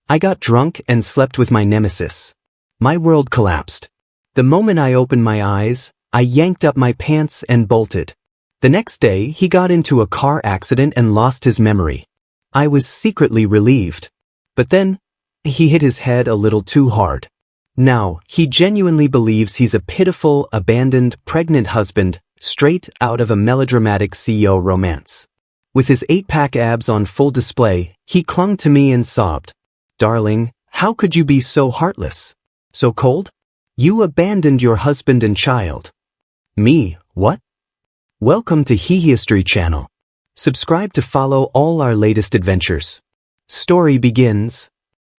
I got drunk and slept with my nemesis. My world collapsed. The moment I opened my eyes, I yanked up my pants and bolted. The next day, he got into a car accident and lost his memory. I was secretly relieved. But then, he hit his head a little too hard. Now, he genuinely believes he's a pitiful, abandoned, pregnant husband, straight out of a melodramatic CEO romance. With his 8-pack abs on full display, he clung to me and sobbed. "Darling, how could you be so heartless? So cold? You abandoned your husband and child." Me, what? Welcome to He History channel. Subscribe to follow all our latest adventures. Story begins.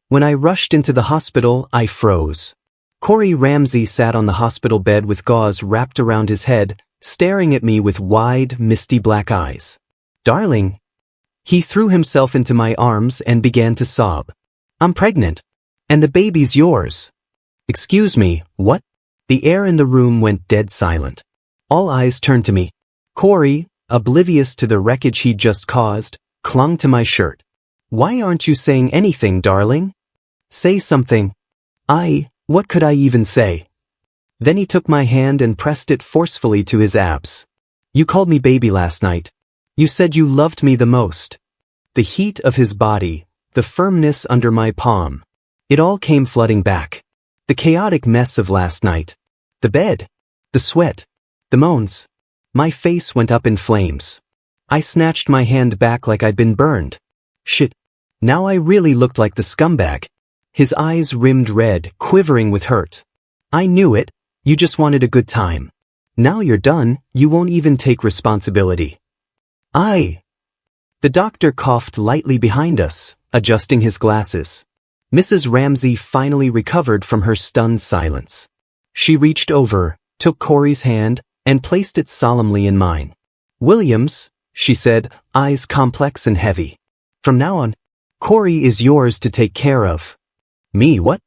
When I rushed into the hospital, I froze. Corey Ramsey sat on the hospital bed with gauze wrapped around his head, staring at me with wide, misty black eyes. "Darling." He threw himself into my arms and began to sob. "I'm pregnant. And the baby's yours." "Excuse me, what?" The air in the room went dead silent. All eyes turned to me. Corey, oblivious to the wreckage he'd just caused, clung to my shirt. "Why aren't you saying anything, darling? Say something." What could I even say? Then he took my hand and pressed it forcefully to his abs. "You called me baby last night. You said you loved me the most." The heat of his body, the firmness under my palm. It all came flooding back. The chaotic mess of last night. The bed. The sweat. The moans. My face went up in flames. I snatched my hand back like I'd been burned. Shit. Now I really looked like the scumbag. His eyes rimmed red, quivering with hurt. "I knew it. You just wanted a good time. Now you're done, you won't even take responsibility." The doctor coughed lightly behind us, adjusting his glasses. Mrs. Ramsey finally recovered from her stunned silence. She reached over, took Corey's hand, and placed it solemnly in mine. "Williams," she said, eyes complex and heavy. "From now on, Corey is yours to take care of." Me, what?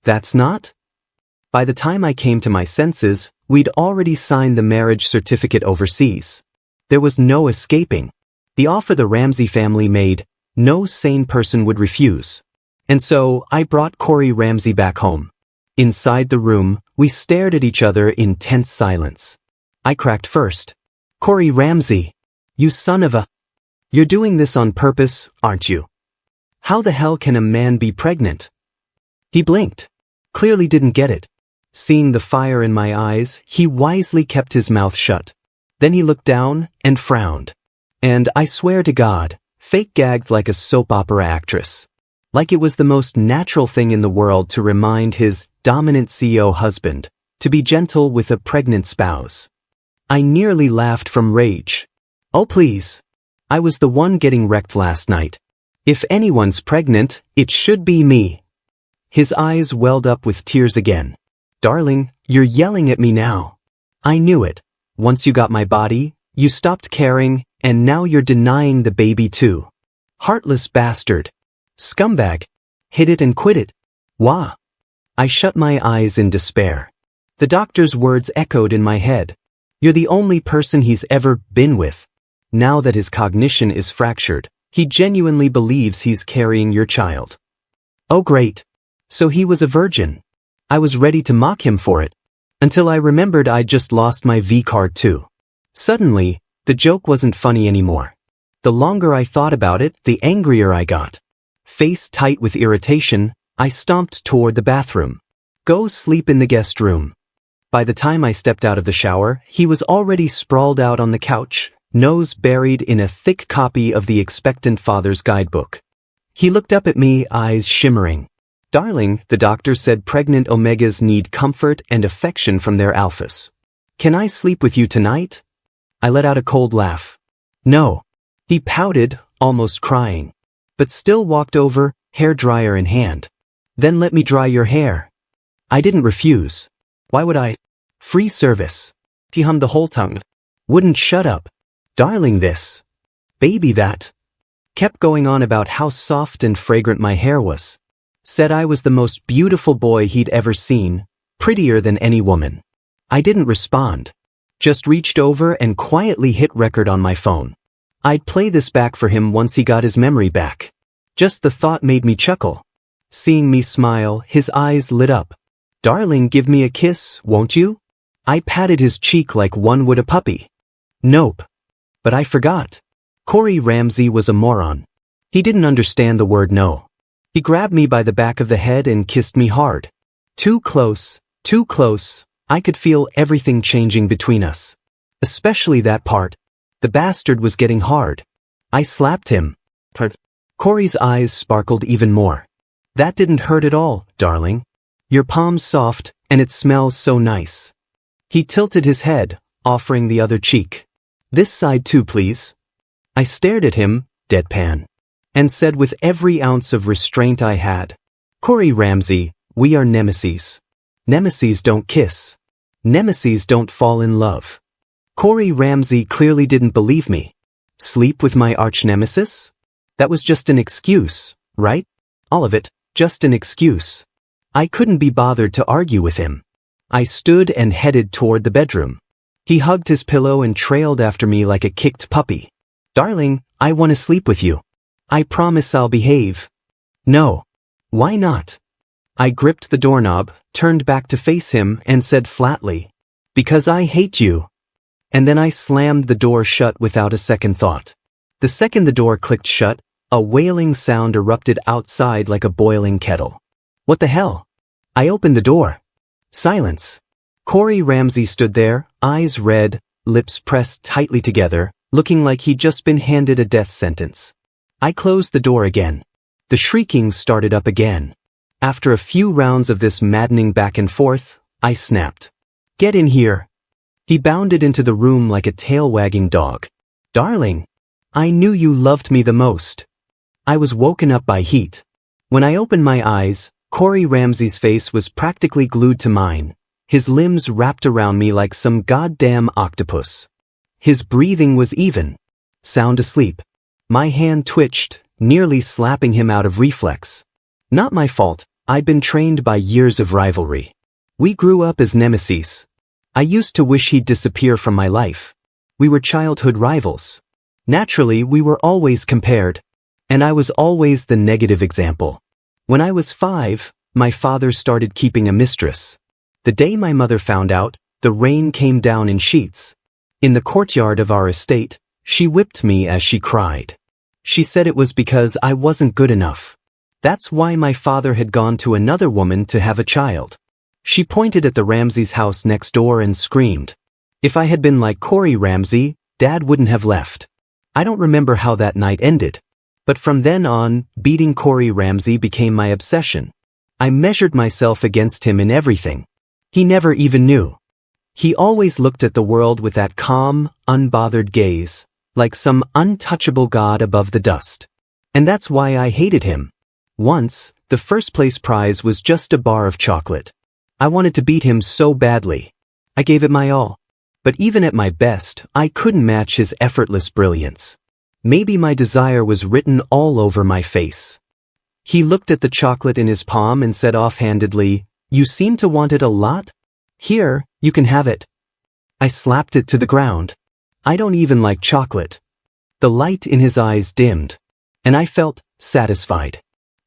That's not? By the time I came to my senses, we'd already signed the marriage certificate overseas. There was no escaping. The offer the Ramsey family made, no sane person would refuse. And so, I brought Corey Ramsey back home. Inside the room, we stared at each other in tense silence. I cracked first. "Corey Ramsey, you son of a... You're doing this on purpose, aren't you? How the hell can a man be pregnant?" He blinked. Clearly didn't get it. Seeing the fire in my eyes, he wisely kept his mouth shut. Then he looked down and frowned. And I swear to God, fake gagged like a soap opera actress. Like it was the most natural thing in the world to remind his dominant CEO husband to be gentle with a pregnant spouse. I nearly laughed from rage. Oh please. I was the one getting wrecked last night. If anyone's pregnant, it should be me. His eyes welled up with tears again. "Darling, you're yelling at me now. I knew it. Once you got my body, you stopped caring, and now you're denying the baby too. Heartless bastard. Scumbag. Hit it and quit it. Wah." I shut my eyes in despair. The doctor's words echoed in my head. "You're the only person he's ever been with." Now that his cognition is fractured, he genuinely believes he's carrying your child. Oh great. So he was a virgin. I was ready to mock him for it. Until I remembered I'd just lost my V-card too. Suddenly, the joke wasn't funny anymore. The longer I thought about it, the angrier I got. Face tight with irritation, I stomped toward the bathroom. "Go sleep in the guest room." By the time I stepped out of the shower, he was already sprawled out on the couch, nose buried in a thick copy of the Expectant Father's Guidebook. He looked up at me, eyes shimmering. "Darling," the doctor said, "pregnant omegas need comfort and affection from their alphas. Can I sleep with you tonight?" I let out a cold laugh. "No." He pouted, almost crying, but still walked over, hair dryer in hand. "Then let me dry your hair." I didn't refuse. Why would I? Free service. He hummed the whole tongue. Wouldn't shut up. "Darling this. Baby that." Kept going on about how soft and fragrant my hair was. Said I was the most beautiful boy he'd ever seen, prettier than any woman. I didn't respond. Just reached over and quietly hit record on my phone. I'd play this back for him once he got his memory back. Just the thought made me chuckle. Seeing me smile, his eyes lit up. "Darling, give me a kiss, won't you?" I patted his cheek like one would a puppy. Nope. But I forgot. Corey Ramsey was a moron. He didn't understand the word no. He grabbed me by the back of the head and kissed me hard. Too close, too close. I could feel everything changing between us. Especially that part. The bastard was getting hard. I slapped him. Corey's eyes sparkled even more. "That didn't hurt at all, darling. Your palm's soft, and it smells so nice." He tilted his head, offering the other cheek. "This side too, please." I stared at him, deadpan, and said with every ounce of restraint I had, "Corey Ramsey, we are Nemesis. Nemesis don't kiss. Nemesis don't fall in love." Corey Ramsey clearly didn't believe me. Sleep with my arch-nemesis? That was just an excuse, right? All of it, just an excuse. I couldn't be bothered to argue with him. I stood and headed toward the bedroom. He hugged his pillow and trailed after me like a kicked puppy. "Darling, I want to sleep with you. I promise I'll behave." "No." "Why not?" I gripped the doorknob, turned back to face him, and said flatly, "Because I hate you." And then I slammed the door shut without a second thought. The second the door clicked shut, a wailing sound erupted outside like a boiling kettle. What the hell? I opened the door. Silence. Corey Ramsey stood there, eyes red, lips pressed tightly together, looking like he'd just been handed a death sentence. I closed the door again. The shrieking started up again. After a few rounds of this maddening back and forth, I snapped. "Get in here." He bounded into the room like a tail-wagging dog. "Darling, I knew you loved me the most." I was woken up by heat. When I opened my eyes, Corey Ramsey's face was practically glued to mine, his limbs wrapped around me like some goddamn octopus. His breathing was even. Sound asleep. My hand twitched, nearly slapping him out of reflex. Not my fault, I'd been trained by years of rivalry. We grew up as nemesis. I used to wish he'd disappear from my life. We were childhood rivals. Naturally, we were always compared. And I was always the negative example. When I was 5, my father started keeping a mistress. The day my mother found out, the rain came down in sheets. In the courtyard of our estate, she whipped me as she cried. She said it was because I wasn't good enough. That's why my father had gone to another woman to have a child. She pointed at the Ramsey's house next door and screamed. If I had been like Corey Ramsey, Dad wouldn't have left. I don't remember how that night ended. But from then on, beating Corey Ramsey became my obsession. I measured myself against him in everything. He never even knew. He always looked at the world with that calm, unbothered gaze, like some untouchable god above the dust. And that's why I hated him. Once, the first-place prize was just a bar of chocolate. I wanted to beat him so badly. I gave it my all. But even at my best, I couldn't match his effortless brilliance. Maybe my desire was written all over my face. He looked at the chocolate in his palm and said offhandedly, "You seem to want it a lot? Here, you can have it." I slapped it to the ground. I don't even like chocolate. The light in his eyes dimmed, and I felt satisfied.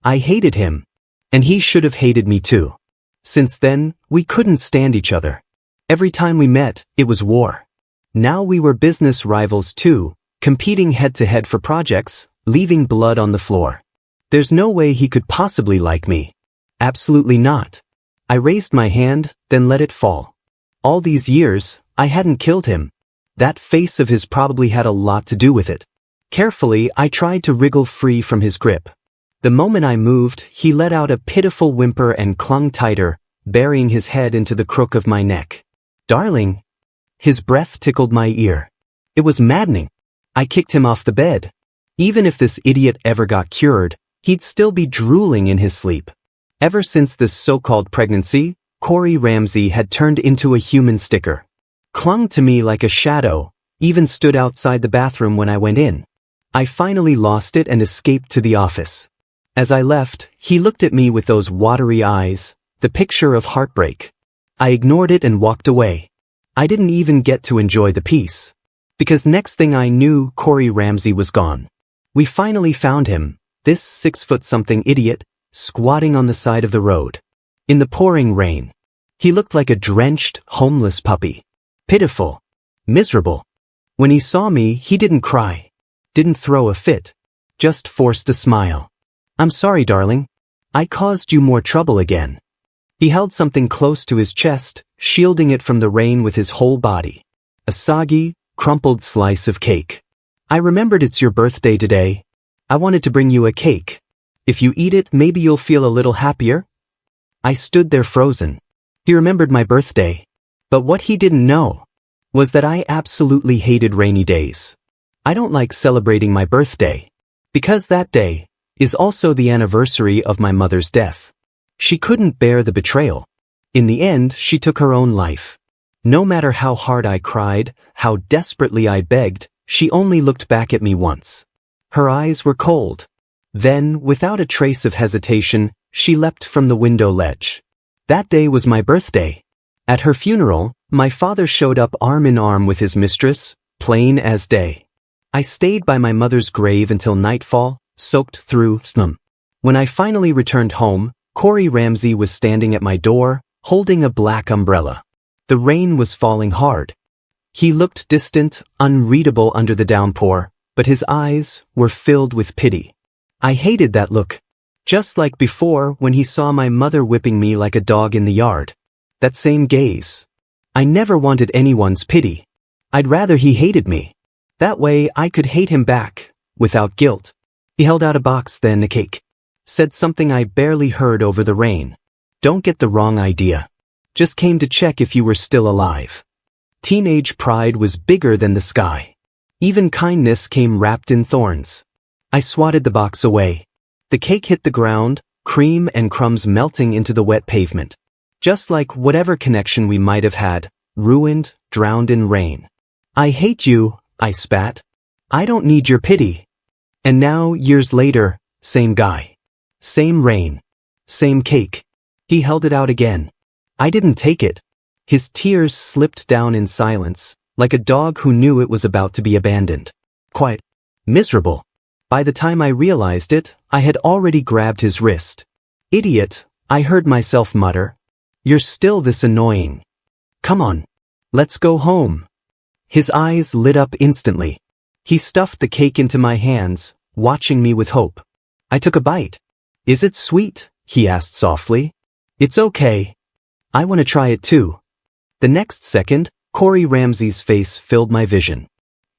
I hated him, and he should have hated me too. Since then, we couldn't stand each other. Every time we met, it was war. Now we were business rivals too, competing head-to-head for projects, leaving blood on the floor. There's no way he could possibly like me. Absolutely not. I raised my hand, then let it fall. All these years, I hadn't killed him. That face of his probably had a lot to do with it. Carefully, I tried to wriggle free from his grip. The moment I moved, he let out a pitiful whimper and clung tighter, burying his head into the crook of my neck. "Darling." His breath tickled my ear. It was maddening. I kicked him off the bed. Even if this idiot ever got cured, he'd still be drooling in his sleep. Ever since this so-called pregnancy, Corey Ramsey had turned into a human sticker. Clung to me like a shadow, even stood outside the bathroom when I went in. I finally lost it and escaped to the office. As I left, he looked at me with those watery eyes, the picture of heartbreak. I ignored it and walked away. I didn't even get to enjoy the peace. Because next thing I knew, Corey Ramsey was gone. We finally found him, This 6-foot-something idiot, squatting on the side of the road. In the pouring rain. He looked like a drenched, homeless puppy. Pitiful. Miserable. When he saw me, he didn't cry. Didn't throw a fit. Just forced a smile. "I'm sorry, darling. I caused you more trouble again." He held something close to his chest, shielding it from the rain with his whole body. A soggy, crumpled slice of cake. "I remembered it's your birthday today. I wanted to bring you a cake. If you eat it, maybe you'll feel a little happier." I stood there frozen. He remembered my birthday. But what he didn't know was that I absolutely hated rainy days. I don't like celebrating my birthday. Because that day is also the anniversary of my mother's death. She couldn't bear the betrayal. In the end, she took her own life. No matter how hard I cried, how desperately I begged, she only looked back at me once. Her eyes were cold. Then, without a trace of hesitation, she leapt from the window ledge. That day was my birthday. At her funeral, my father showed up arm in arm with his mistress, plain as day. I stayed by my mother's grave until nightfall, soaked through them. When I finally returned home, Corey Ramsey was standing at my door, holding a black umbrella. The rain was falling hard. He looked distant, unreadable under the downpour, but his eyes were filled with pity. I hated that look. Just like before when he saw my mother whipping me like a dog in the yard. That same gaze. I never wanted anyone's pity. I'd rather he hated me. That way I could hate him back, without guilt. He held out a box, then a cake. Said something I barely heard over the rain. "Don't get the wrong idea. Just came to check if you were still alive." Teenage pride was bigger than the sky. Even kindness came wrapped in thorns. I swatted the box away. The cake hit the ground, cream and crumbs melting into the wet pavement. Just like whatever connection we might have had, ruined, drowned in rain. "I hate you," I spat. "I don't need your pity." And now, years later, same guy. Same rain. Same cake. He held it out again. I didn't take it. His tears slipped down in silence, like a dog who knew it was about to be abandoned. Quiet. Miserable. By the time I realized it, I had already grabbed his wrist. "Idiot," I heard myself mutter. "You're still this annoying. Come on. Let's go home." His eyes lit up instantly. He stuffed the cake into my hands, watching me with hope. I took a bite. "Is it sweet?" he asked softly. "It's okay. I want to try it too." The next second, Corey Ramsey's face filled my vision.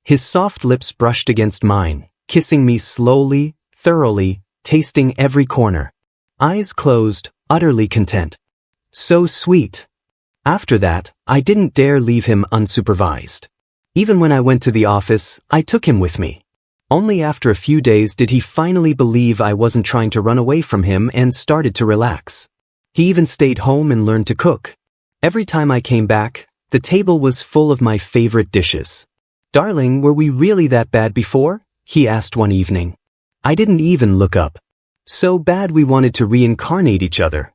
His soft lips brushed against mine, kissing me slowly, thoroughly, tasting every corner. Eyes closed, utterly content. So sweet. After that, I didn't dare leave him unsupervised. Even when I went to the office, I took him with me. Only after a few days did he finally believe I wasn't trying to run away from him and started to relax. He even stayed home and learned to cook. Every time I came back, the table was full of my favorite dishes. "Darling, were we really that bad before?" he asked one evening. I didn't even look up. So bad we wanted to reincarnate each other.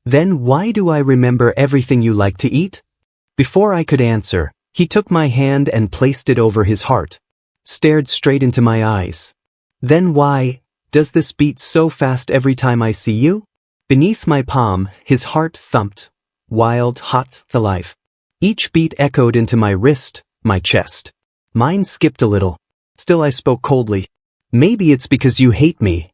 "Then why do I remember everything you like to eat?" Before I could answer, he took my hand and placed it over his heart. Stared straight into my eyes. "Then why does this beat so fast every time I see you?" Beneath my palm, his heart thumped. Wild, hot, alive. Each beat echoed into my wrist, my chest. Mine skipped a little. Still I spoke coldly. "Maybe it's because you hate me."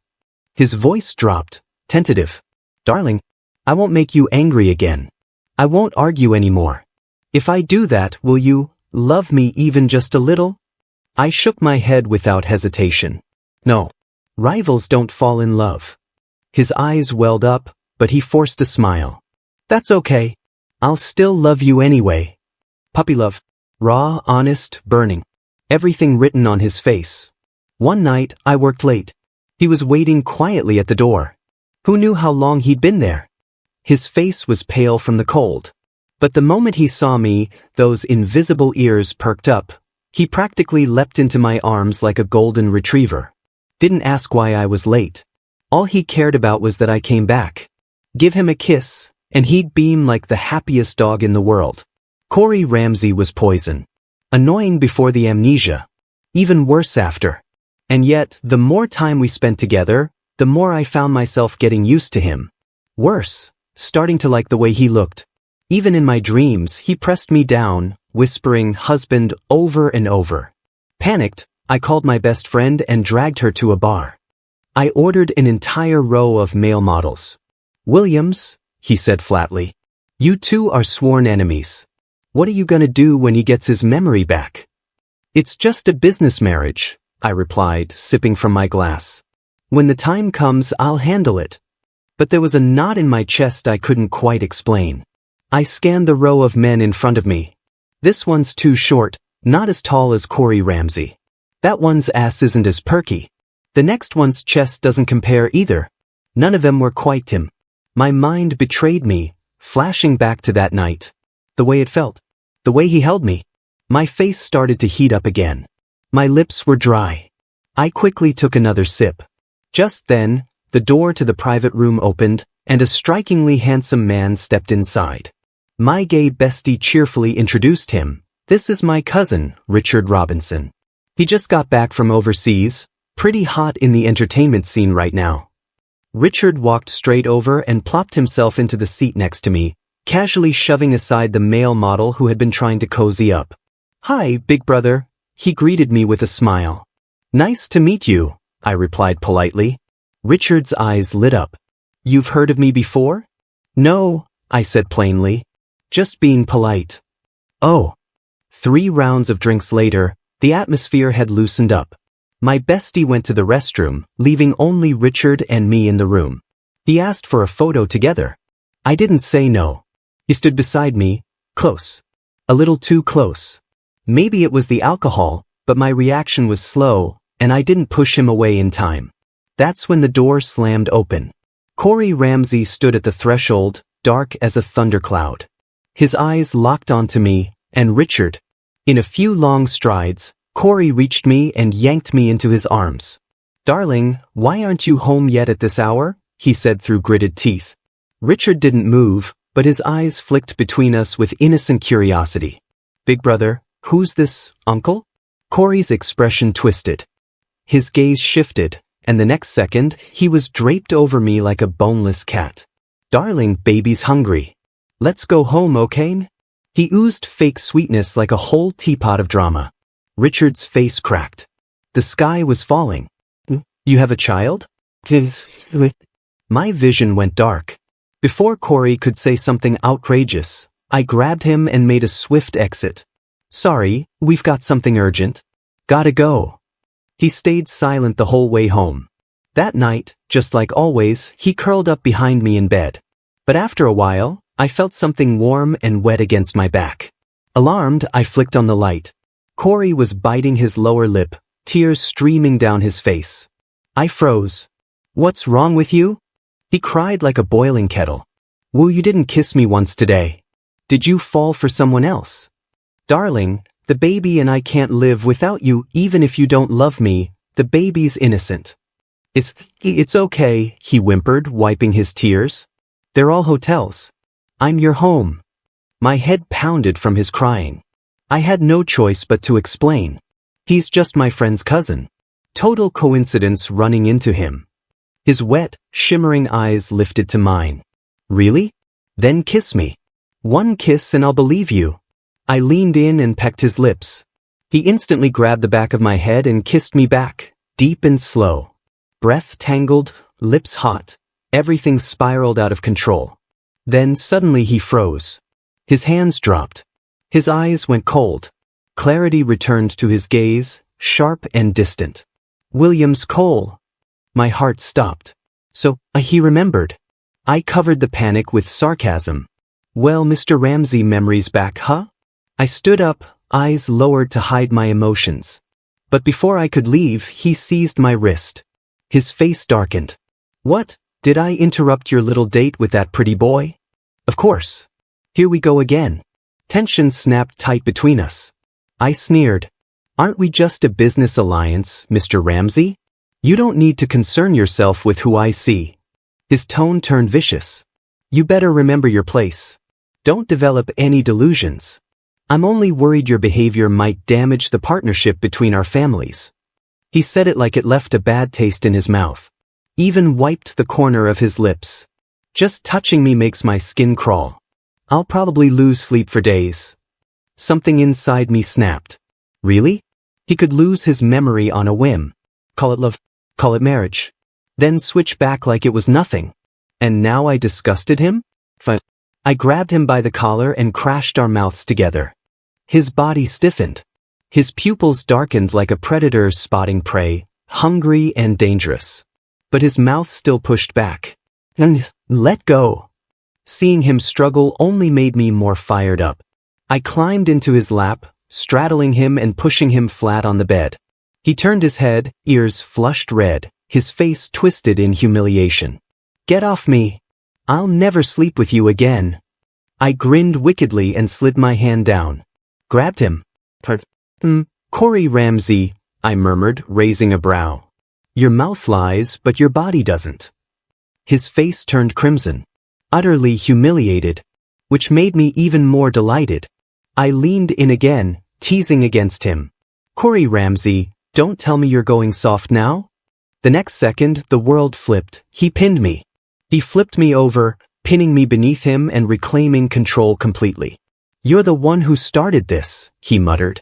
His voice dropped, tentative. "Darling, I won't make you angry again. I won't argue anymore. If I do that, will you love me even just a little?" I shook my head without hesitation. "No. Rivals don't fall in love." His eyes welled up, but he forced a smile. "That's okay. I'll still love you anyway." Puppy love. Raw, honest, burning. Everything written on his face. One night, I worked late. He was waiting quietly at the door. Who knew how long he'd been there? His face was pale from the cold. But the moment he saw me, those invisible ears perked up. He practically leapt into my arms like a golden retriever. Didn't ask why I was late. All he cared about was that I came back. Give him a kiss, and he'd beam like the happiest dog in the world. Corey Ramsey was poison. Annoying before the amnesia. Even worse after. And yet, the more time we spent together, the more I found myself getting used to him. Worse, starting to like the way he looked. Even in my dreams, he pressed me down, whispering "husband" over and over. Panicked, I called my best friend and dragged her to a bar. I ordered an entire row of male models. "Williams," he said flatly, "you two are sworn enemies. What are you gonna do when he gets his memory back?" "It's just a business marriage," I replied, sipping from my glass. "When the time comes, I'll handle it." But there was a knot in my chest I couldn't quite explain. I scanned the row of men in front of me. This one's too short, not as tall as Corey Ramsey. That one's ass isn't as perky. The next one's chest doesn't compare either. None of them were quite him. My mind betrayed me, flashing back to that night. The way it felt. The way he held me. My face started to heat up again. My lips were dry. I quickly took another sip. Just then, the door to the private room opened, and a strikingly handsome man stepped inside. My gay bestie cheerfully introduced him. "This is my cousin, Richard Robinson. He just got back from overseas, pretty hot in the entertainment scene right now." Richard walked straight over and plopped himself into the seat next to me, casually shoving aside the male model who had been trying to cozy up. "Hi, big brother," he greeted me with a smile. "Nice to meet you," I replied politely. Richard's eyes lit up. "You've heard of me before?" "No," I said plainly. "Just being polite." "Oh." 3 rounds of drinks later, the atmosphere had loosened up. My bestie went to the restroom, leaving only Richard and me in the room. He asked for a photo together. I didn't say no. He stood beside me, close. A little too close. Maybe it was the alcohol, but my reaction was slow, and I didn't push him away in time. That's when the door slammed open. Corey Ramsey stood at the threshold, dark as a thundercloud. His eyes locked onto me, and Richard. In a few long strides, Corey reached me and yanked me into his arms. "Darling, why aren't you home yet at this hour?" he said through gritted teeth. Richard didn't move, but his eyes flicked between us with innocent curiosity. "Big brother, who's this, uncle?" Corey's expression twisted. His gaze shifted, and the next second, he was draped over me like a boneless cat. "Darling, baby's hungry. Let's go home, okay?" He oozed fake sweetness like a whole teapot of drama. Richard's face cracked. The sky was falling. "You have a child?" My vision went dark. Before Corey could say something outrageous, I grabbed him and made a swift exit. "Sorry, we've got something urgent. Gotta go." He stayed silent the whole way home. That night, just like always, he curled up behind me in bed. But after a while, I felt something warm and wet against my back. Alarmed, I flicked on the light. Corey was biting his lower lip, tears streaming down his face. I froze. "What's wrong with you?" He cried like a boiling kettle. "Well, you didn't kiss me once today. Did you fall for someone else?" "Darling, the baby and I can't live without you even if you don't love me. The baby's innocent." It's okay," he whimpered, wiping his tears. "They're all hotels. I'm your home." My head pounded from his crying. I had no choice but to explain. He's just my friend's cousin. Total coincidence running into him. His wet, shimmering eyes lifted to mine. "Really? Then kiss me. One kiss and I'll believe you." I leaned in and pecked his lips. He instantly grabbed the back of my head and kissed me back, deep and slow. Breath tangled, lips hot, everything spiraled out of control. Then suddenly he froze. His hands dropped. His eyes went cold. Clarity returned to his gaze, sharp and distant. "Williams Cole." My heart stopped. So, he remembered. I covered the panic with sarcasm. "Well, Mr. Ramsey, memories back, huh?" I stood up, eyes lowered to hide my emotions. But before I could leave, he seized my wrist. His face darkened. "What? Did I interrupt your little date with that pretty boy?" "Of course. Here we go again." Tension snapped tight between us. I sneered. "Aren't we just a business alliance, Mr. Ramsey? You don't need to concern yourself with who I see." His tone turned vicious. "You better remember your place. Don't develop any delusions. I'm only worried your behavior might damage the partnership between our families." He said it like it left a bad taste in his mouth. Even wiped the corner of his lips. Just touching me makes my skin crawl. I'll probably lose sleep for days. Something inside me snapped. Really? He could lose his memory on a whim. Call it love, call it marriage. Then switch back like it was nothing. And now I disgusted him? Fine. I grabbed him by the collar and crashed our mouths together. His body stiffened. His pupils darkened like a predator spotting prey, hungry and dangerous. But his mouth still pushed back. And let go. Seeing him struggle only made me more fired up. I climbed into his lap, straddling him and pushing him flat on the bed. He turned his head, ears flushed red, his face twisted in humiliation. Get off me. I'll never sleep with you again. I grinned wickedly and slid my hand down. Grabbed him. Corey Ramsey, I murmured, raising a brow. Your mouth lies, but your body doesn't. His face turned crimson, utterly humiliated, which made me even more delighted. I leaned in again, teasing against him. Corey Ramsey, don't tell me you're going soft now? The next second, the world flipped. He pinned me. He flipped me over, pinning me beneath him and reclaiming control completely. You're the one who started this, he muttered.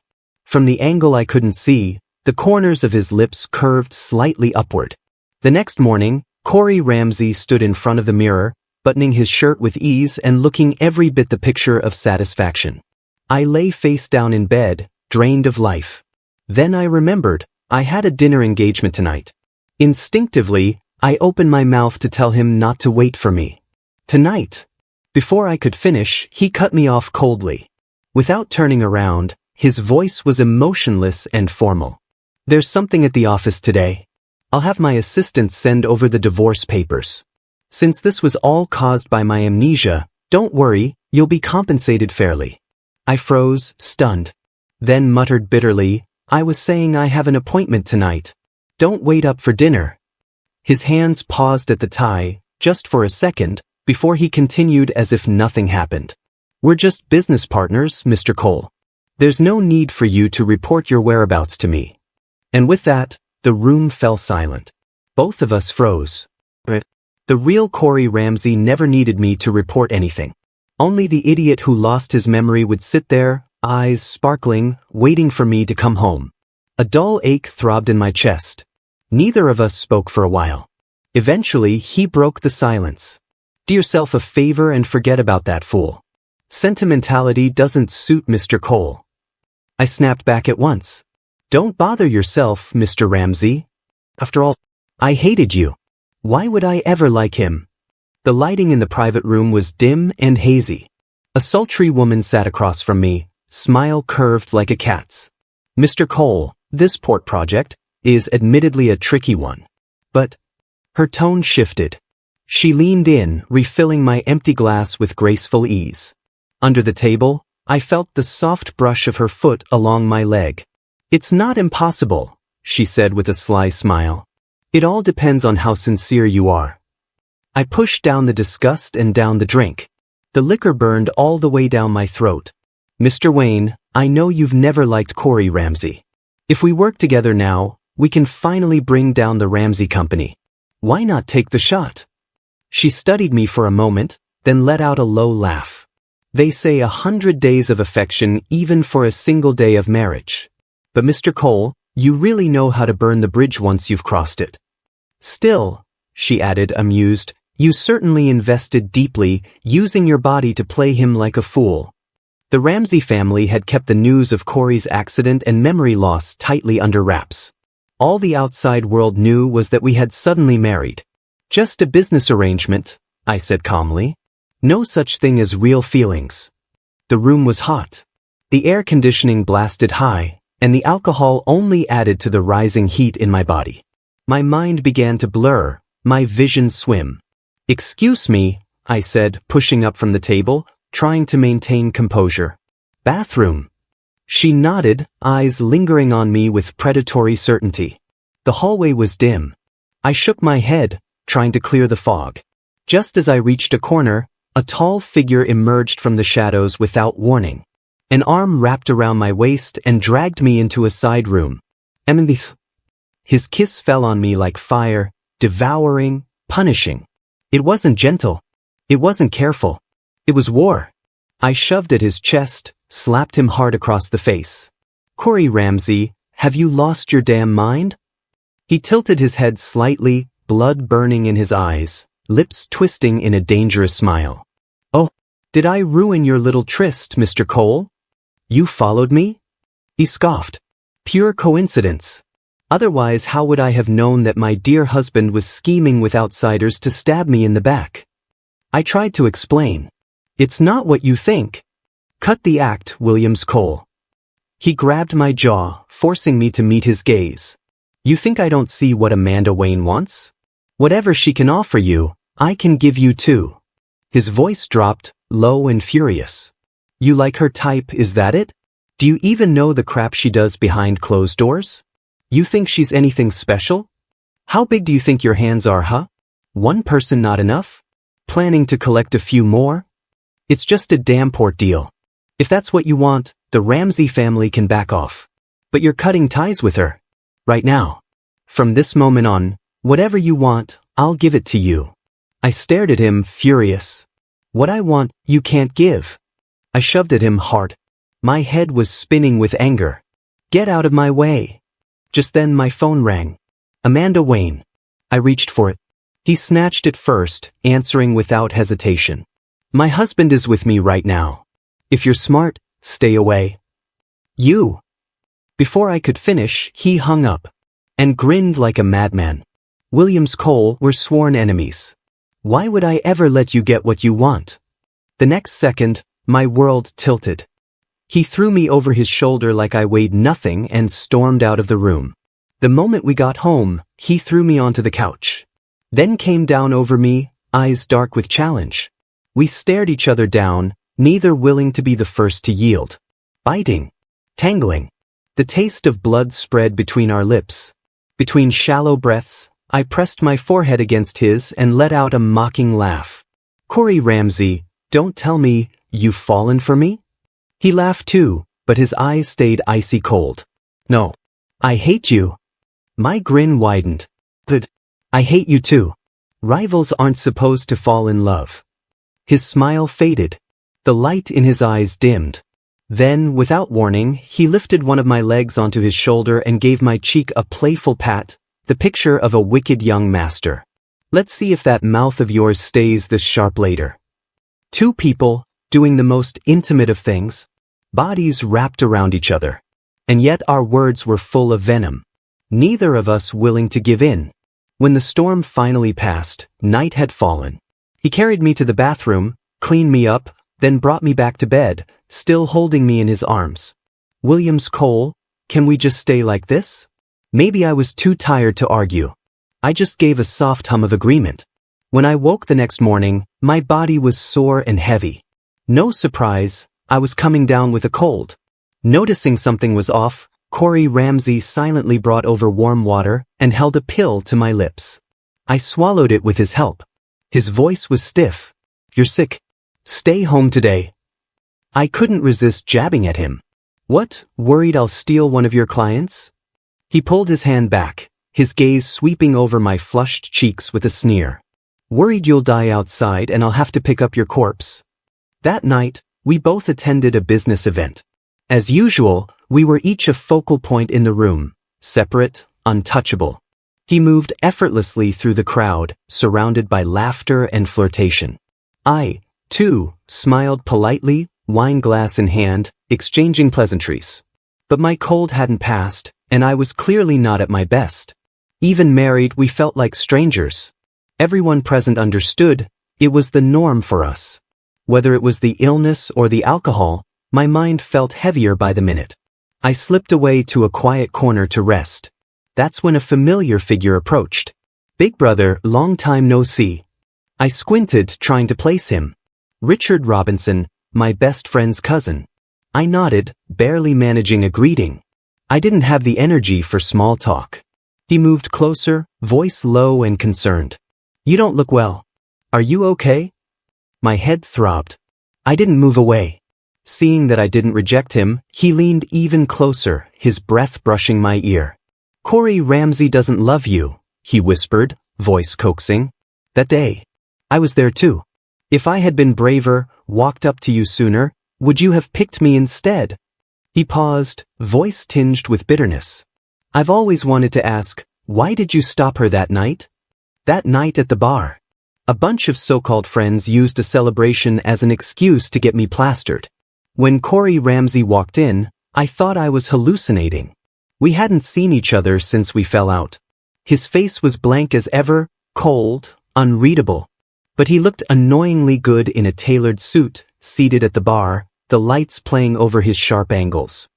From the angle I couldn't see, the corners of his lips curved slightly upward. The next morning, Corey Ramsey stood in front of the mirror, buttoning his shirt with ease and looking every bit the picture of satisfaction. I lay face down in bed, drained of life. Then I remembered, I had a dinner engagement tonight. Instinctively, I opened my mouth to tell him not to wait for me. Tonight. Before I could finish, he cut me off coldly. Without turning around, his voice was emotionless and formal. There's something at the office today. I'll have my assistant send over the divorce papers. Since this was all caused by my amnesia, don't worry, you'll be compensated fairly. I froze, stunned. Then muttered bitterly, I was saying I have an appointment tonight. Don't wait up for dinner. His hands paused at the tie, just for a second, before he continued as if nothing happened. We're just business partners, Mr. Cole. There's no need for you to report your whereabouts to me. And with that, the room fell silent. Both of us froze. The real Corey Ramsey never needed me to report anything. Only the idiot who lost his memory would sit there, eyes sparkling, waiting for me to come home. A dull ache throbbed in my chest. Neither of us spoke for a while. Eventually, he broke the silence. Do yourself a favor and forget about that fool. Sentimentality doesn't suit Mr. Cole. I snapped back at once. Don't bother yourself, Mr. Ramsey. After all, I hated you. Why would I ever like him? The lighting in the private room was dim and hazy. A sultry woman sat across from me, smile curved like a cat's. Mr. Cole, this port project is admittedly a tricky one. But her tone shifted. She leaned in, refilling my empty glass with graceful ease. Under the table, I felt the soft brush of her foot along my leg. It's not impossible, she said with a sly smile. It all depends on how sincere you are. I pushed down the disgust and down the drink. The liquor burned all the way down my throat. Mr. Wayne, I know you've never liked Corey Ramsey. If we work together now, we can finally bring down the Ramsey Company. Why not take the shot? She studied me for a moment, then let out a low laugh. They say 100 days of affection even for a single day of marriage. But Mr. Cole, you really know how to burn the bridge once you've crossed it. Still, she added, amused, you certainly invested deeply, using your body to play him like a fool. The Ramsey family had kept the news of Corey's accident and memory loss tightly under wraps. All the outside world knew was that we had suddenly married. Just a business arrangement, I said calmly. No such thing as real feelings. The room was hot. The air conditioning blasted high, and the alcohol only added to the rising heat in my body. My mind began to blur, my vision swim. Excuse me, I said, pushing up from the table, trying to maintain composure. Bathroom. She nodded, eyes lingering on me with predatory certainty. The hallway was dim. I shook my head, trying to clear the fog. Just as I reached a corner, a tall figure emerged from the shadows without warning. An arm wrapped around my waist and dragged me into a side room. Nemesis. His kiss fell on me like fire, devouring, punishing. It wasn't gentle. It wasn't careful. It was war. I shoved at his chest, slapped him hard across the face. "Corey Ramsey, have you lost your damn mind?" He tilted his head slightly, blood burning in his eyes, lips twisting in a dangerous smile. "Oh, did I ruin your little tryst, Mr. Cole? You followed me?" He scoffed. "Pure coincidence. Otherwise, how would I have known that my dear husband was scheming with outsiders to stab me in the back?" I tried to explain. "It's not what you think. Cut the act, Williams Cole." He grabbed my jaw, forcing me to meet his gaze. "You think I don't see what Amanda Wayne wants? Whatever she can offer you, I can give you too." His voice dropped, low and furious. "You like her type, is that it? Do you even know the crap she does behind closed doors? You think she's anything special? How big do you think your hands are, huh? One person not enough? Planning to collect a few more? It's just a damn port deal. If that's what you want, the Ramsey family can back off. But you're cutting ties with her. Right now. From this moment on, whatever you want, I'll give it to you." I stared at him, furious. "What I want, you can't give." I shoved at him hard. My head was spinning with anger. "Get out of my way." Just then my phone rang. Amanda Wayne. I reached for it. He snatched it first, answering without hesitation. "My husband is with me right now. If you're smart, stay away." "You." Before I could finish, he hung up and grinned like a madman. "Williams Cole, we're sworn enemies. Why would I ever let you get what you want?" The next second, my world tilted. He threw me over his shoulder like I weighed nothing and stormed out of the room. The moment we got home, he threw me onto the couch. Then came down over me, eyes dark with challenge. We stared each other down, neither willing to be the first to yield. Biting. Tangling. The taste of blood spread between our lips. Between shallow breaths, I pressed my forehead against his and let out a mocking laugh. "Corey Ramsey, don't tell me you've fallen for me?" He laughed too, but his eyes stayed icy cold. "No. I hate you." My grin widened. "But I hate you too. Rivals aren't supposed to fall in love." His smile faded. The light in his eyes dimmed. Then, without warning, he lifted one of my legs onto his shoulder and gave my cheek a playful pat, the picture of a wicked young master. "Let's see if that mouth of yours stays this sharp later." Two people, doing the most intimate of things, bodies wrapped around each other. And yet our words were full of venom. Neither of us willing to give in. When the storm finally passed, night had fallen. He carried me to the bathroom, cleaned me up, then brought me back to bed, still holding me in his arms. "Williams Cole, can we just stay like this?" Maybe I was too tired to argue. I just gave a soft hum of agreement. When I woke the next morning, my body was sore and heavy. No surprise, I was coming down with a cold. Noticing something was off, Corey Ramsey silently brought over warm water and held a pill to my lips. I swallowed it with his help. His voice was stiff. "You're sick. Stay home today." I couldn't resist jabbing at him. "What, worried I'll steal one of your clients?" He pulled his hand back, his gaze sweeping over my flushed cheeks with a sneer. "Worried you'll die outside and I'll have to pick up your corpse." That night, we both attended a business event. As usual, we were each a focal point in the room, separate, untouchable. He moved effortlessly through the crowd, surrounded by laughter and flirtation. I, too, smiled politely, wine glass in hand, exchanging pleasantries. But my cold hadn't passed, and I was clearly not at my best. Even married, we felt like strangers. Everyone present understood, it was the norm for us. Whether it was the illness or the alcohol, my mind felt heavier by the minute. I slipped away to a quiet corner to rest. That's when a familiar figure approached. "Big brother, long time no see." I squinted, trying to place him. "Richard Robinson, my best friend's cousin." I nodded, barely managing a greeting. I didn't have the energy for small talk. He moved closer, voice low and concerned. "You don't look well. Are you okay?" My head throbbed. I didn't move away. Seeing that I didn't reject him, he leaned even closer, his breath brushing my ear. Corey Ramsey doesn't love you, he whispered, voice coaxing. That day. I was there too. If I had been braver, walked up to you sooner, would you have picked me instead? He paused, voice tinged with bitterness. I've always wanted to ask, why did you stop her that night? That night at the bar. A bunch of so-called friends used a celebration as an excuse to get me plastered. When Corey Ramsey walked in, I thought I was hallucinating. We hadn't seen each other since we fell out. His face was blank as ever, cold, unreadable. But he looked annoyingly good in a tailored suit, seated at the bar, the lights playing over his sharp angles.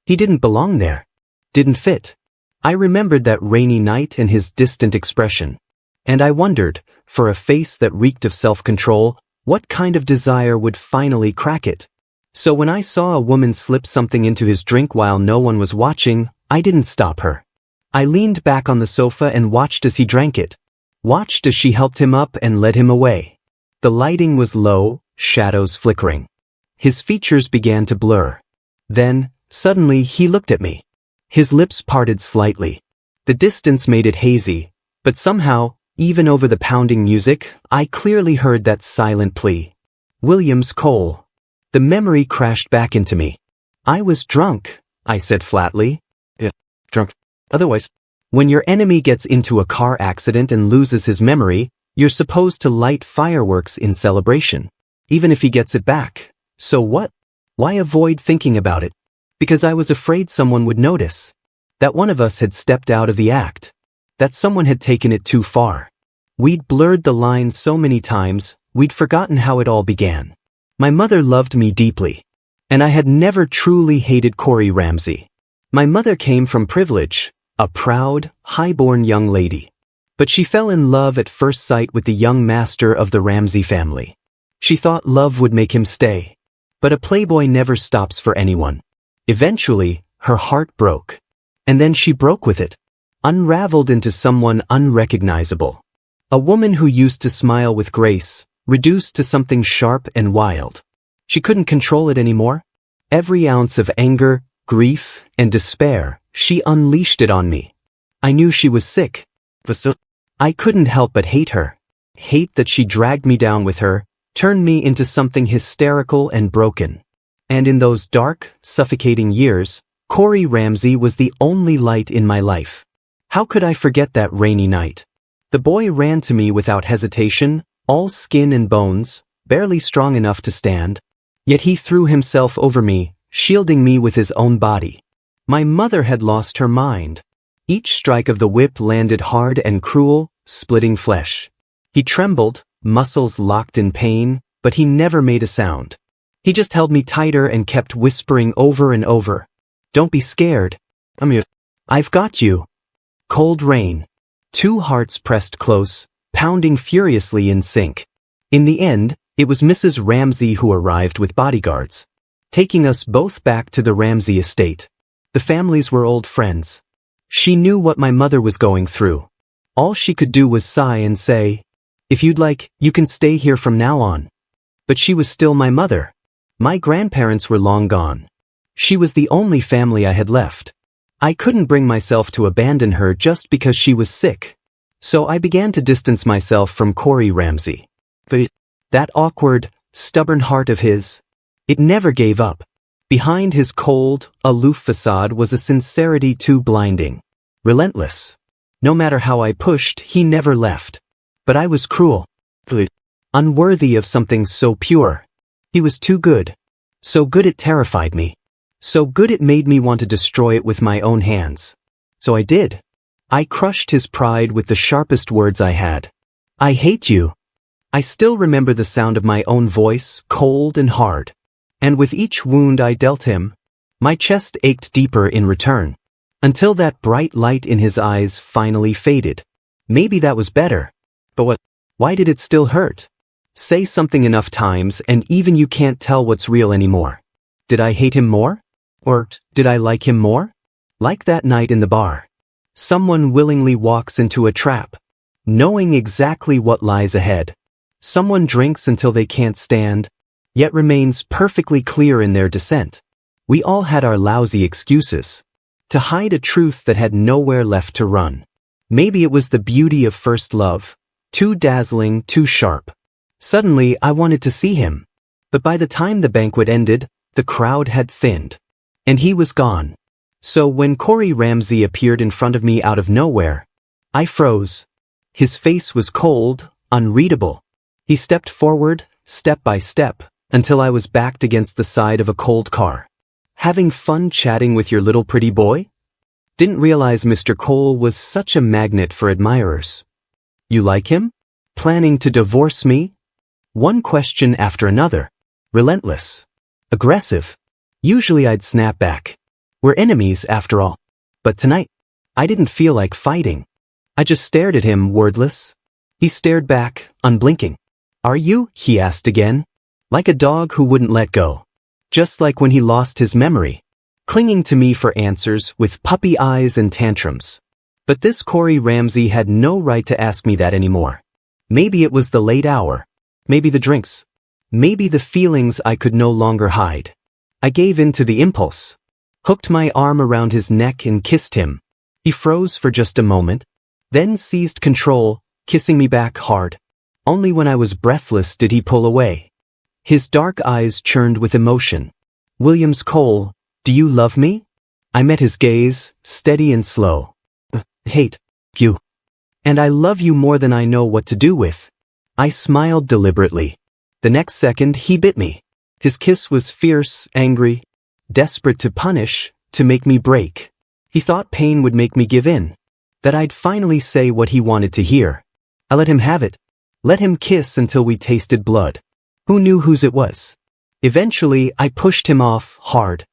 He didn't belong there. Didn't fit. I remembered that rainy night and his distant expression. And I wondered, for a face that reeked of self-control, what kind of desire would finally crack it? So when I saw a woman slip something into his drink while no one was watching, I didn't stop her. I leaned back on the sofa and watched as he drank it. Watched as she helped him up and led him away. The lighting was low, shadows flickering. His features began to blur. Then, suddenly he looked at me. His lips parted slightly. The distance made it hazy, but somehow, even over the pounding music, I clearly heard that silent plea. Williams Cole. The memory crashed back into me. I was drunk, I said flatly. Yeah, drunk. Otherwise. When your enemy gets into a car accident and loses his memory, you're supposed to light fireworks in celebration. Even if he gets it back. So what? Why avoid thinking about it? Because I was afraid someone would notice. That one of us had stepped out of the act. That someone had taken it too far. We'd blurred the lines so many times, we'd forgotten how it all began. My mother loved me deeply. And I had never truly hated Corey Ramsey. My mother came from privilege, a proud, high-born young lady. But she fell in love at first sight with the young master of the Ramsey family. She thought love would make him stay. But a playboy never stops for anyone. Eventually, her heart broke. And then she broke with it. Unraveled into someone unrecognizable. A woman who used to smile with grace, reduced to something sharp and wild. She couldn't control it anymore. Every ounce of anger, grief, and despair, she unleashed it on me. I knew she was sick. But still, I couldn't help but hate her. Hate that she dragged me down with her, turned me into something hysterical and broken. And in those dark, suffocating years, Corey Ramsey was the only light in my life. How could I forget that rainy night? The boy ran to me without hesitation, all skin and bones, barely strong enough to stand. Yet he threw himself over me, shielding me with his own body. My mother had lost her mind. Each strike of the whip landed hard and cruel, splitting flesh. He trembled, muscles locked in pain, but he never made a sound. He just held me tighter and kept whispering over and over. Don't be scared. I'm here. I've got you. Cold rain. Two hearts pressed close, pounding furiously in sync. In the end, it was Mrs. Ramsey who arrived with bodyguards, taking us both back to the Ramsey estate. The families were old friends. She knew what my mother was going through. All she could do was sigh and say, "If you'd like, you can stay here from now on." But she was still my mother. My grandparents were long gone. She was the only family I had left. I couldn't bring myself to abandon her just because she was sick. So I began to distance myself from Corey Ramsey. But that awkward, stubborn heart of his, it never gave up. Behind his cold, aloof facade was a sincerity too blinding. Relentless. No matter how I pushed, he never left. But I was cruel. Unworthy of something so pure. He was too good. So good it terrified me. So good it made me want to destroy it with my own hands. So I did. I crushed his pride with the sharpest words I had. I hate you. I still remember the sound of my own voice, cold and hard. And with each wound I dealt him, my chest ached deeper in return. Until that bright light in his eyes finally faded. Maybe that was better. But what? Why did it still hurt? Say something enough times and even you can't tell what's real anymore. Did I hate him more? Or did I like him more? Like that night in the bar. Someone willingly walks into a trap, knowing exactly what lies ahead. Someone drinks until they can't stand, yet remains perfectly clear in their descent. We all had our lousy excuses. to hide a truth that had nowhere left to run. Maybe it was the beauty of first love, too dazzling, too sharp. Suddenly, I wanted to see him. But by the time the banquet ended, the crowd had thinned. And he was gone. So when Corey Ramsey appeared in front of me out of nowhere, I froze. His face was cold, unreadable. He stepped forward, step by step, until I was backed against the side of a cold car. Having fun chatting with your little pretty boy? Didn't realize Mr. Cole was such a magnet for admirers. You like him? Planning to divorce me? One question after another. Relentless. Aggressive. Usually I'd snap back. We're enemies after all. But tonight, I didn't feel like fighting. I just stared at him, wordless. He stared back, unblinking. Are you? He asked again. Like a dog who wouldn't let go. Just like when he lost his memory. Clinging to me for answers with puppy eyes and tantrums. But this Corey Ramsey had no right to ask me that anymore. Maybe it was the late hour. Maybe the drinks. Maybe the feelings I could no longer hide. I gave in to the impulse. Hooked my arm around his neck and kissed him. He froze for just a moment, then seized control, kissing me back hard. Only when I was breathless did he pull away. His dark eyes churned with emotion. Williams Cole, do you love me? I met his gaze, steady and slow. Hate you. And I love you more than I know what to do with. I smiled deliberately. The next second, he bit me. His kiss was fierce, angry, desperate to punish, to make me break. He thought pain would make me give in. That I'd finally say what he wanted to hear. I let him have it. Let him kiss until we tasted blood. Who knew whose it was? Eventually, I pushed him off, hard.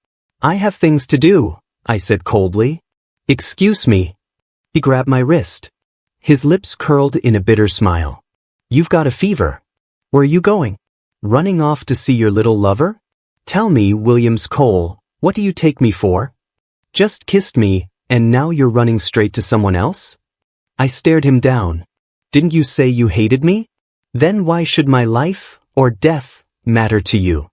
I have things to do, I said coldly. Excuse me. He grabbed my wrist. His lips curled in a bitter smile. You've got a fever. Where are you going? Running off to see your little lover? Tell me, Williams Cole, what do you take me for? Just kissed me, and now you're running straight to someone else? I stared him down. Didn't you say you hated me? Then why should my life, or death, matter to you?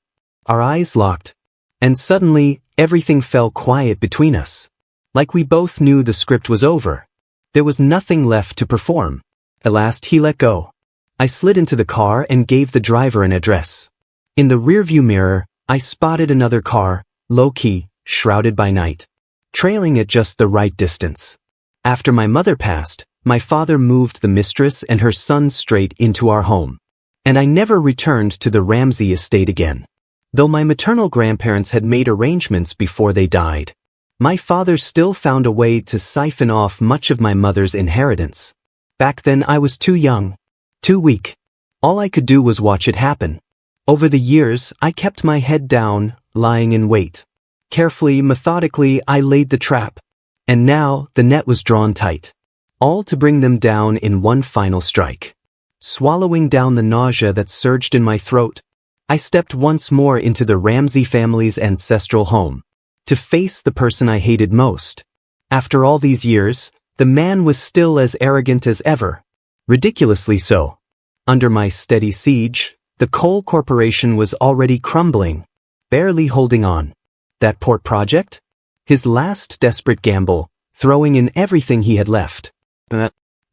Our eyes locked, and suddenly, everything fell quiet between us. Like we both knew the script was over. There was nothing left to perform. At last he let go. I slid into the car and gave the driver an address. In the rearview mirror, I spotted another car, low-key, shrouded by night, trailing at just the right distance. After my mother passed, my father moved the mistress and her son straight into our home. And I never returned to the Ramsey estate again. Though my maternal grandparents had made arrangements before they died, my father still found a way to siphon off much of my mother's inheritance. Back then I was too young, too weak. All I could do was watch it happen. Over the years, I kept my head down, lying in wait. Carefully, methodically, I laid the trap. And now, the net was drawn tight. All to bring them down in one final strike. Swallowing down the nausea that surged in my throat, I stepped once more into the Ramsey family's ancestral home. To face the person I hated most. After all these years, the man was still as arrogant as ever. Ridiculously so. Under my steady siege, the Cole Corporation was already crumbling, barely holding on. That port project? His last desperate gamble, throwing in everything he had left.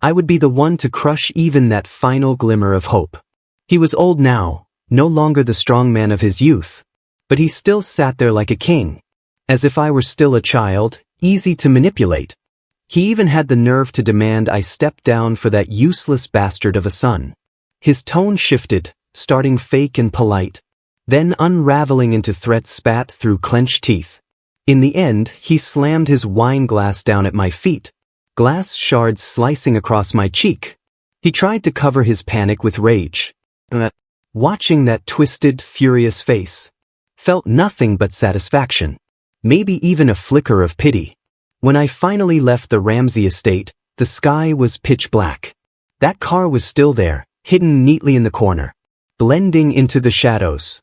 I would be the one to crush even that final glimmer of hope. He was old now, no longer the strong man of his youth. But he still sat there like a king. As if I were still a child, easy to manipulate. He even had the nerve to demand I step down for that useless bastard of a son. His tone shifted, starting fake and polite, then unraveling into threats spat through clenched teeth. In the end, he slammed his wine glass down at my feet, glass shards slicing across my cheek. He tried to cover his panic with rage. Watching that twisted, furious face, felt nothing but satisfaction, maybe even a flicker of pity. When I finally left the Ramsey estate, the sky was pitch black. That car was still there, hidden neatly in the corner, blending into the shadows.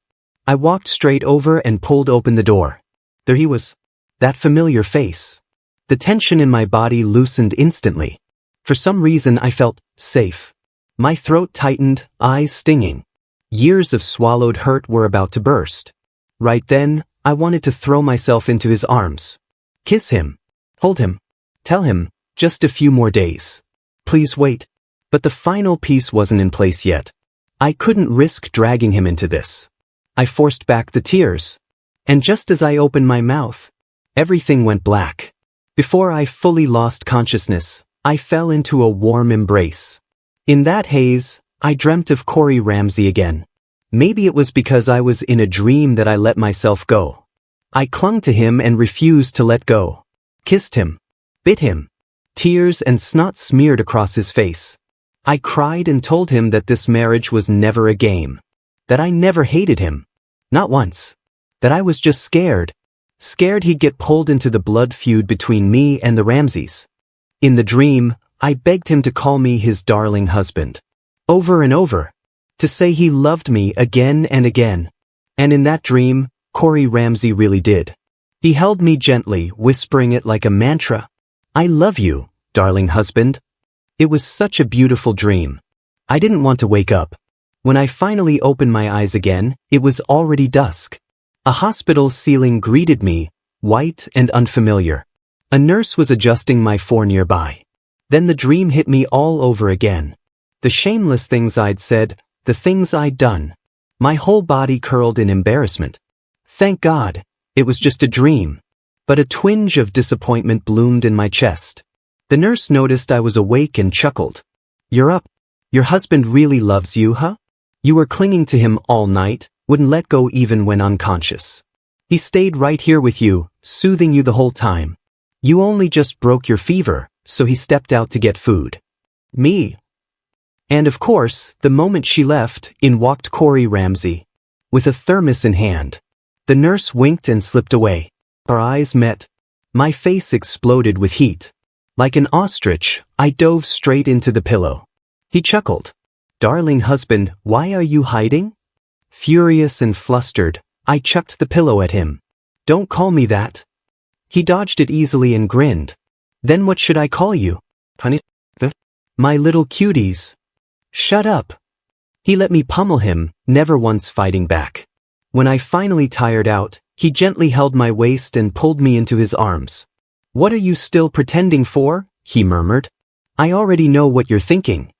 I walked straight over and pulled open the door. There he was. That familiar face. The tension in my body loosened instantly. For some reason I felt safe. My throat tightened, eyes stinging. Years of swallowed hurt were about to burst. Right then, I wanted to throw myself into his arms. Kiss him. Hold him. Tell him, just a few more days. Please wait. But the final piece wasn't in place yet. I couldn't risk dragging him into this. I forced back the tears. And just as I opened my mouth, everything went black. Before I fully lost consciousness, I fell into a warm embrace. In that haze, I dreamt of Corey Ramsey again. Maybe it was because I was in a dream that I let myself go. I clung to him and refused to let go. Kissed him. Bit him. Tears and snot smeared across his face. I cried and told him that this marriage was never a game. That I never hated him. Not once. That I was just scared. Scared he'd get pulled into the blood feud between me and the Ramseys. In the dream, I begged him to call me his darling husband. Over and over. To say he loved me again and again. And in that dream, Corey Ramsey really did. He held me gently, whispering it like a mantra. I love you, darling husband. It was such a beautiful dream. I didn't want to wake up. When I finally opened my eyes again, it was already dusk. A hospital ceiling greeted me, white and unfamiliar. A nurse was adjusting my four nearby. Then the dream hit me all over again. The shameless things I'd said, the things I'd done. My whole body curled in embarrassment. Thank God, it was just a dream. But a twinge of disappointment bloomed in my chest. The nurse noticed I was awake and chuckled. You're up. Your husband really loves you, huh? You were clinging to him all night, wouldn't let go even when unconscious. He stayed right here with you, soothing you the whole time. You only just broke your fever, so he stepped out to get food. Me. And of course, the moment she left, in walked Corey Ramsey. With a thermos in hand. The nurse winked and slipped away. Our eyes met. My face exploded with heat. Like an ostrich, I dove straight into the pillow. He chuckled. Darling husband, why are you hiding? Furious and flustered, I chucked the pillow at him. Don't call me that. He dodged it easily and grinned. Then what should I call you? Honey? My little cuties. Shut up. He let me pummel him, never once fighting back. When I finally tired out, he gently held my waist and pulled me into his arms. What are you still pretending for? He murmured. I already know what you're thinking.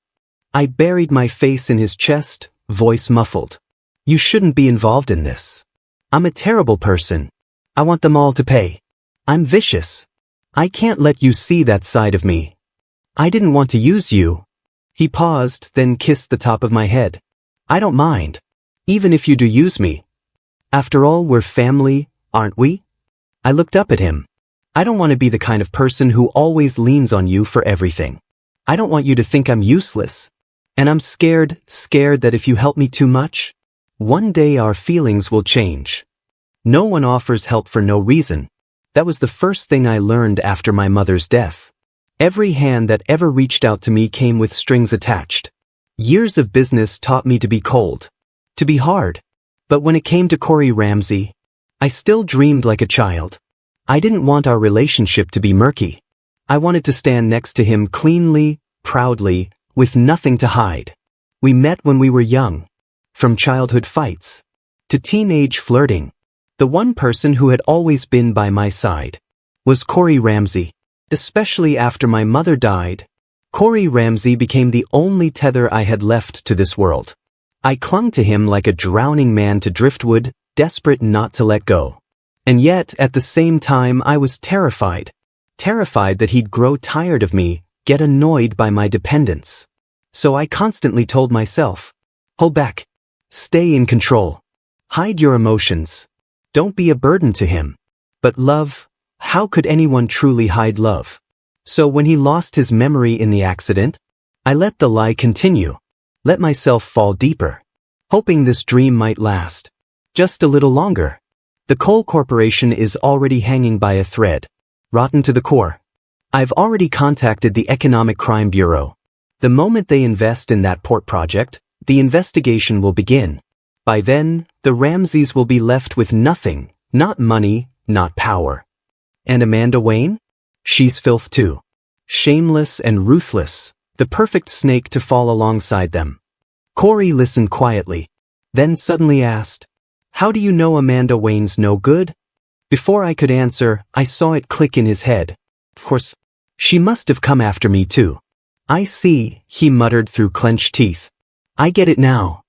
I buried my face in his chest, voice muffled. You shouldn't be involved in this. I'm a terrible person. I want them all to pay. I'm vicious. I can't let you see that side of me. I didn't want to use you. He paused, then kissed the top of my head. I don't mind. Even if you do use me. After all, we're family, aren't we? I looked up at him. I don't want to be the kind of person who always leans on you for everything. I don't want you to think I'm useless. And I'm scared that if you help me too much, one day our feelings will change. No one offers help for no reason. That was the first thing I learned after my mother's death. Every hand that ever reached out to me came with strings attached. Years of business taught me to be cold, to be hard. But when it came to Corey Ramsey, I still dreamed like a child. I didn't want our relationship to be murky. I wanted to stand next to him cleanly, proudly, with nothing to hide. We met when we were young. From childhood fights to teenage flirting. The one person who had always been by my side was Corey Ramsey. Especially after my mother died, Corey Ramsey became the only tether I had left to this world. I clung to him like a drowning man to driftwood, desperate not to let go. And yet, at the same time, I was terrified. Terrified that he'd grow tired of me, get annoyed by my dependence. So I constantly told myself, hold back. Stay in control. Hide your emotions. Don't be a burden to him. But love, how could anyone truly hide love? So when he lost his memory in the accident, I let the lie continue. Let myself fall deeper. Hoping this dream might last. Just a little longer. The coal corporation is already hanging by a thread. Rotten to the core. I've already contacted the Economic Crime Bureau. The moment they invest in that port project, the investigation will begin. By then, the Ramseys will be left with nothing, not money, not power. And Amanda Wayne? She's filth too. Shameless and ruthless, the perfect snake to fall alongside them. Corey listened quietly, then suddenly asked, how do you know Amanda Wayne's no good? Before I could answer, I saw it click in his head. Of course, she must have come after me too. I see, he muttered through clenched teeth. I get it now.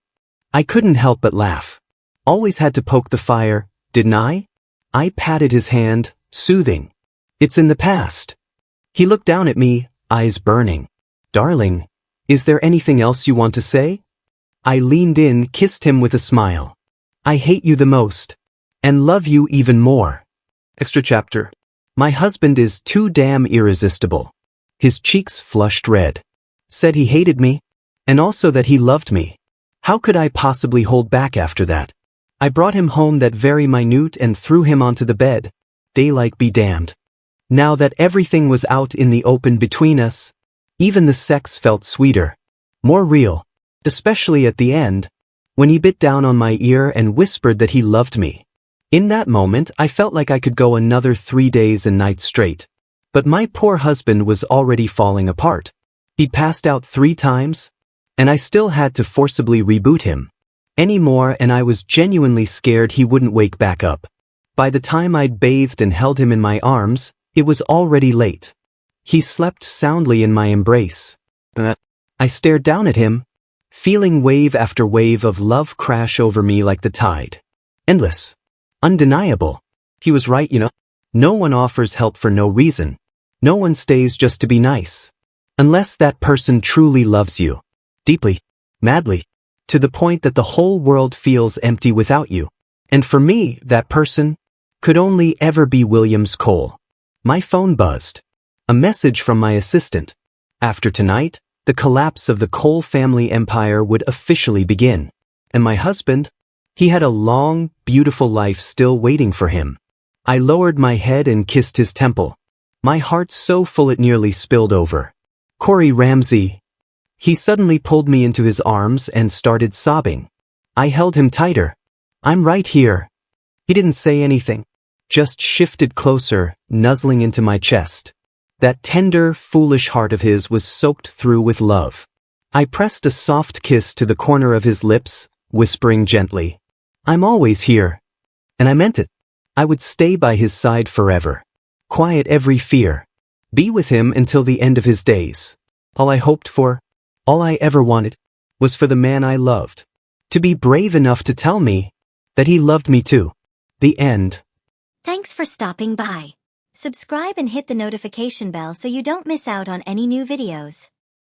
I couldn't help but laugh. Always had to poke the fire, didn't I? I patted his hand, soothing. It's in the past. He looked down at me, eyes burning. Darling, is there anything else you want to say? I leaned in, kissed him with a smile. I hate you the most. And love you even more. Extra chapter. My husband is too damn irresistible. His cheeks flushed red. Said he hated me. And also that he loved me. How could I possibly hold back after that? I brought him home that very minute and threw him onto the bed. Daylight be damned. Now that everything was out in the open between us, even the sex felt sweeter. More real. Especially at the end, when he bit down on my ear and whispered that he loved me. In that moment, I felt like I could go another 3 days and nights straight. But my poor husband was already falling apart. He passed out 3 times, and I still had to forcibly reboot him. Anymore, and I was genuinely scared he wouldn't wake back up. By the time I'd bathed and held him in my arms, it was already late. He slept soundly in my embrace. I stared down at him, feeling wave after wave of love crash over me like the tide. Endless. Undeniable. He was right, you know. No one offers help for no reason. No one stays just to be nice. Unless that person truly loves you. Deeply. Madly. To the point that the whole world feels empty without you. And for me, that person could only ever be Williams Cole. My phone buzzed. A message from my assistant. After tonight, the collapse of the Cole family empire would officially begin. And my husband? He had a long, beautiful life still waiting for him. I lowered my head and kissed his temple. My heart so full it nearly spilled over. Corey Ramsey. He suddenly pulled me into his arms and started sobbing. I held him tighter. I'm right here. He didn't say anything. Just shifted closer, nuzzling into my chest. That tender, foolish heart of his was soaked through with love. I pressed a soft kiss to the corner of his lips, whispering gently, I'm always here. And I meant it. I would stay by his side forever. Quiet every fear. Be with him until the end of his days. All I hoped for, all I ever wanted, was for the man I loved to be brave enough to tell me that he loved me too. The end. Thanks for stopping by. Subscribe and hit the notification bell so you don't miss out on any new videos.